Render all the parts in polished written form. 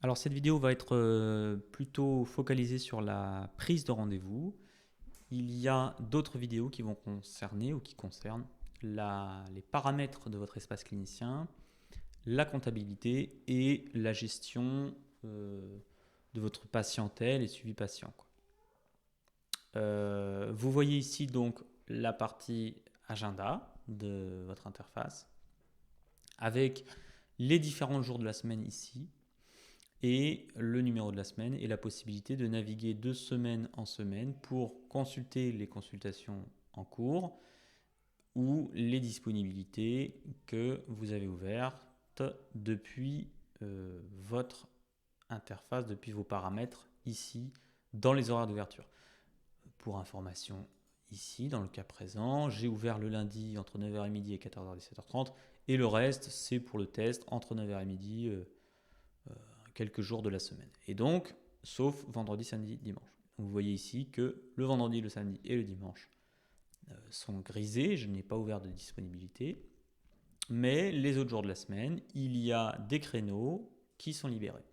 Alors cette vidéo va être plutôt focalisée sur la prise de rendez-vous. Il y a d'autres vidéos qui vont concerner ou qui concernent les paramètres de votre espace clinicien, la comptabilité et la gestion de votre patientèle et suivi patient, quoi. Vous voyez ici donc la partie agenda de votre interface avec les différents jours de la semaine ici et le numéro de la semaine et la possibilité de naviguer de semaine en semaine pour consulter les consultations en cours ou les disponibilités que vous avez ouvertes depuis votre interface, depuis vos paramètres ici dans les horaires d'ouverture. Pour information, ici dans le cas présent, j'ai ouvert le lundi entre 9h et midi et 14h et 17h30 et le reste c'est pour le test entre 9h et midi quelques jours de la semaine. Et donc, sauf vendredi, samedi, dimanche. Donc vous voyez ici que le vendredi, le samedi et le dimanche sont grisés, je n'ai pas ouvert de disponibilité, mais les autres jours de la semaine, il y a des créneaux qui sont libérés.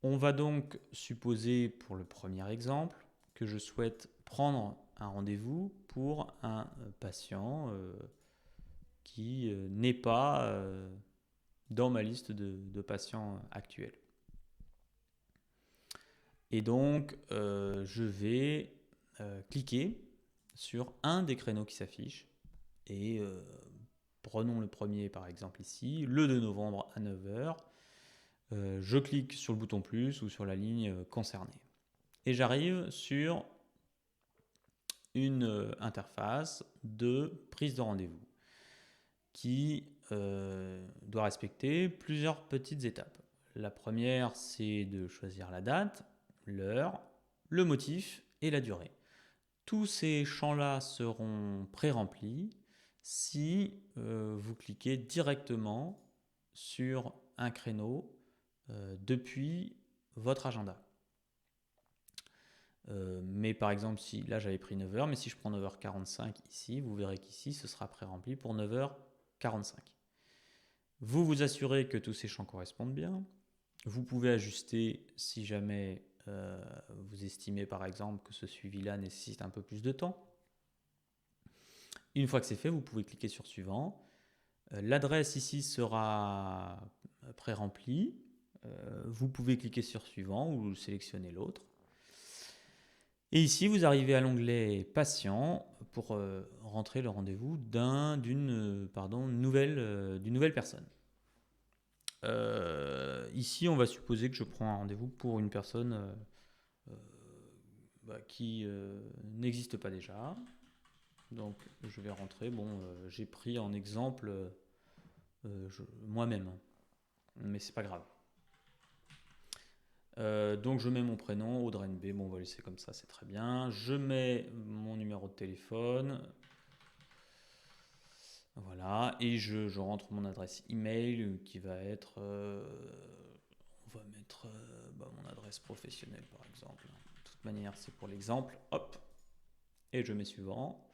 On va donc supposer, pour le premier exemple, que je souhaite prendre un rendez-vous pour un patient qui n'est pas dans ma liste de patients actuels. Et donc, je vais cliquer sur un des créneaux qui s'affichent. Et prenons le premier par exemple ici, le 2 novembre à 9h. Je clique sur le bouton plus ou sur la ligne concernée. Et j'arrive sur une interface de prise de rendez-vous qui doit respecter plusieurs petites étapes. La première, c'est de choisir la date, l'heure, le motif et la durée. Tous ces champs-là seront pré-remplis si vous cliquez directement sur un créneau depuis votre agenda. Mais par exemple, si là j'avais pris 9h, mais si je prends 9h45 ici, vous verrez qu'ici ce sera pré-rempli pour 9h45. Vous vous assurez que tous ces champs correspondent bien. Vous pouvez ajuster si jamais vous estimez par exemple que ce suivi-là nécessite un peu plus de temps. Une fois que c'est fait, vous pouvez cliquer sur suivant. L'adresse ici sera pré-remplie. Vous pouvez cliquer sur suivant ou sélectionner l'autre. Et ici, vous arrivez à l'onglet patient pour rentrer le rendez-vous d'une nouvelle personne. Ici, on va supposer que je prends un rendez-vous pour une personne qui n'existe pas déjà. Donc, je vais rentrer. Bon, j'ai pris en exemple moi-même, mais c'est pas grave. Donc, je mets mon prénom, Audrey NB. Bon, on va laisser comme ça, c'est très bien. Je mets mon numéro de téléphone. Voilà, et je rentre mon adresse email qui va être, on va mettre mon adresse professionnelle par exemple. De toute manière, c'est pour l'exemple. Hop, et je mets suivant.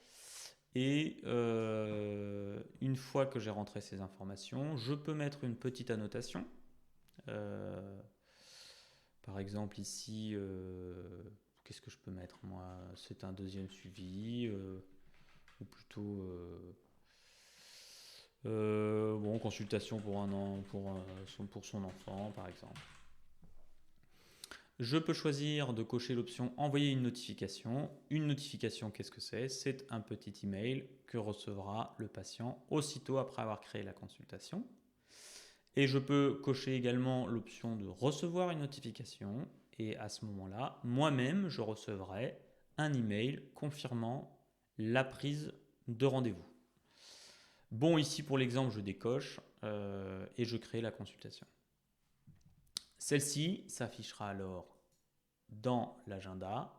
Et une fois que j'ai rentré ces informations, je peux mettre une petite annotation. Par exemple ici, qu'est-ce que je peux mettre moi? C'est un deuxième suivi, ou plutôt consultation pour un an, pour son enfant par exemple. Je peux choisir de cocher l'option envoyer une notification. Une notification, qu'est-ce que c'est? C'est un petit email que recevra le patient aussitôt après avoir créé la consultation. Et je peux cocher également l'option de recevoir une notification. Et à ce moment-là, moi-même, je recevrai un email confirmant la prise de rendez-vous. Bon, ici pour l'exemple, je décoche et je crée la consultation. Celle-ci s'affichera alors dans l'agenda.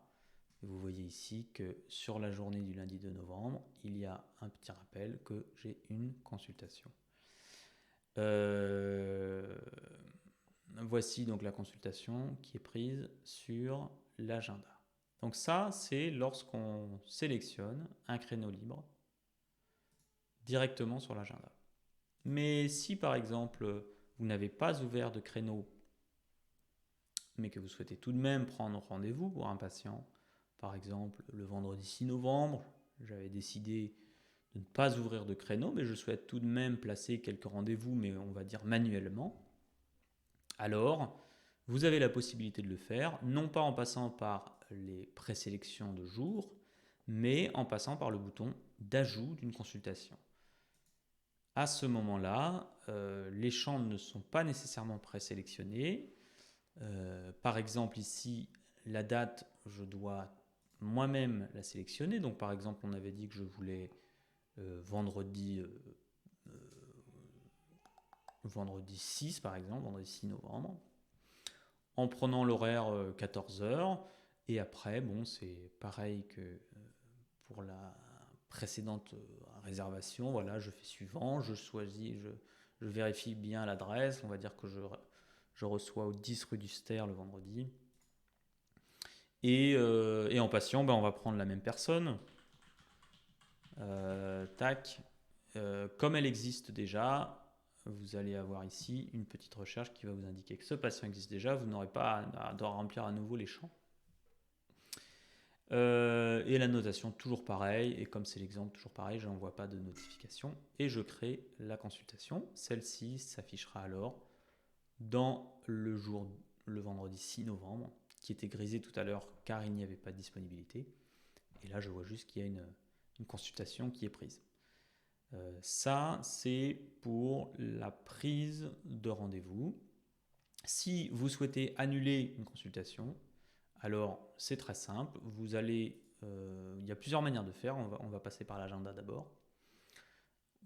Vous voyez ici que sur la journée du lundi 2 novembre, il y a un petit rappel que j'ai une consultation. Voici donc la consultation qui est prise sur l'agenda. Donc ça, c'est lorsqu'on sélectionne un créneau libre directement sur l'agenda. Mais si par exemple, vous n'avez pas ouvert de créneau mais que vous souhaitez tout de même prendre rendez-vous pour un patient, par exemple le vendredi 6 novembre, j'avais décidé de ne pas ouvrir de créneau, mais je souhaite tout de même placer quelques rendez-vous, mais on va dire manuellement, alors vous avez la possibilité de le faire, non pas en passant par les présélections de jours, mais en passant par le bouton d'ajout d'une consultation. À ce moment-là, les champs ne sont pas nécessairement présélectionnés. Par exemple ici, la date, je dois moi-même la sélectionner. Donc par exemple, on avait dit que je voulais vendredi 6 par exemple, vendredi 6 novembre, en prenant l'horaire 14h. Et après, bon, c'est pareil que pour la précédente réservation. Voilà, je fais suivant, je choisis, je vérifie bien l'adresse. On va dire que je reçois au 10 rue du Ster le vendredi. Et en patient, on va prendre la même personne. Tac. Comme elle existe déjà, vous allez avoir ici une petite recherche qui va vous indiquer que ce patient existe déjà. Vous n'aurez pas à devoir remplir à nouveau les champs. Et la notation toujours pareil, et comme c'est l'exemple toujours pareil, je n'envoie pas de notification et je crée la consultation. Celle-ci s'affichera alors dans le vendredi 6 novembre, qui était grisé tout à l'heure car il n'y avait pas de disponibilité. Et là je vois juste qu'il y a une consultation qui est prise. Ça c'est pour la prise de rendez-vous. Si vous souhaitez annuler une consultation, alors c'est très simple, il y a plusieurs manières de faire, on va passer par l'agenda d'abord.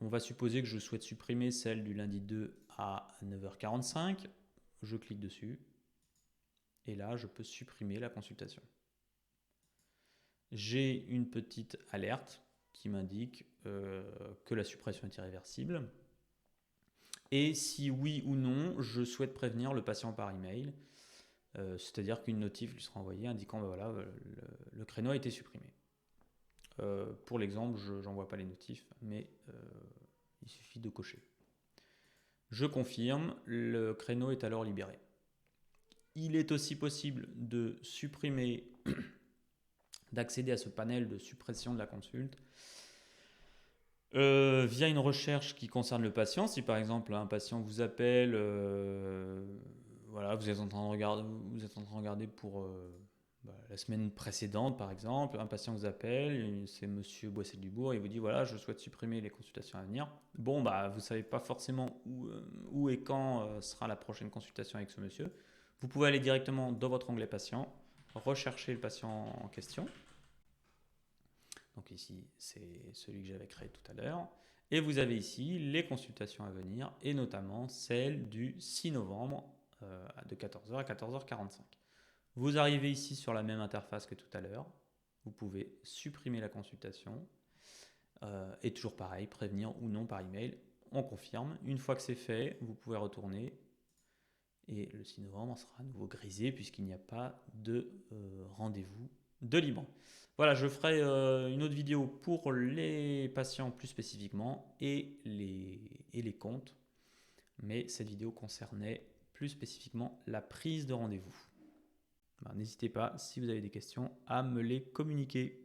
On va supposer que je souhaite supprimer celle du lundi 2 à 9h45, je clique dessus, et là je peux supprimer la consultation. J'ai une petite alerte qui m'indique que la suppression est irréversible, et si oui ou non, je souhaite prévenir le patient par email. C'est-à-dire qu'une notif lui sera envoyée indiquant voilà, le créneau a été supprimé. Pour l'exemple, je n'envoie pas les notifs, mais il suffit de cocher. Je confirme, le créneau est alors libéré. Il est aussi possible de supprimer, d'accéder à ce panel de suppression de la consulte via une recherche qui concerne le patient. Si par exemple un patient vous appelle, voilà, vous êtes en train de regarder pour la semaine précédente par exemple, un patient vous appelle, c'est monsieur Boissel-Dubourg, et vous dit voilà, je souhaite supprimer les consultations à venir. Bon, vous ne savez pas forcément où et quand sera la prochaine consultation avec ce monsieur. Vous pouvez aller directement dans votre onglet patient, rechercher le patient en question. Donc ici, c'est celui que j'avais créé tout à l'heure. Et vous avez ici les consultations à venir, et notamment celle du 6 novembre de 14h à 14h45. Vous arrivez ici sur la même interface que tout à l'heure. Vous pouvez supprimer la consultation. Et toujours pareil, prévenir ou non par email. On confirme. Une fois que c'est fait, vous pouvez retourner. Et le 6 novembre sera à nouveau grisé puisqu'il n'y a pas de rendez-vous de libre. Voilà, je ferai une autre vidéo pour les patients plus spécifiquement et les comptes. Mais cette vidéo concernait plus spécifiquement la prise de rendez-vous. N'hésitez pas, si vous avez des questions, à me les communiquer.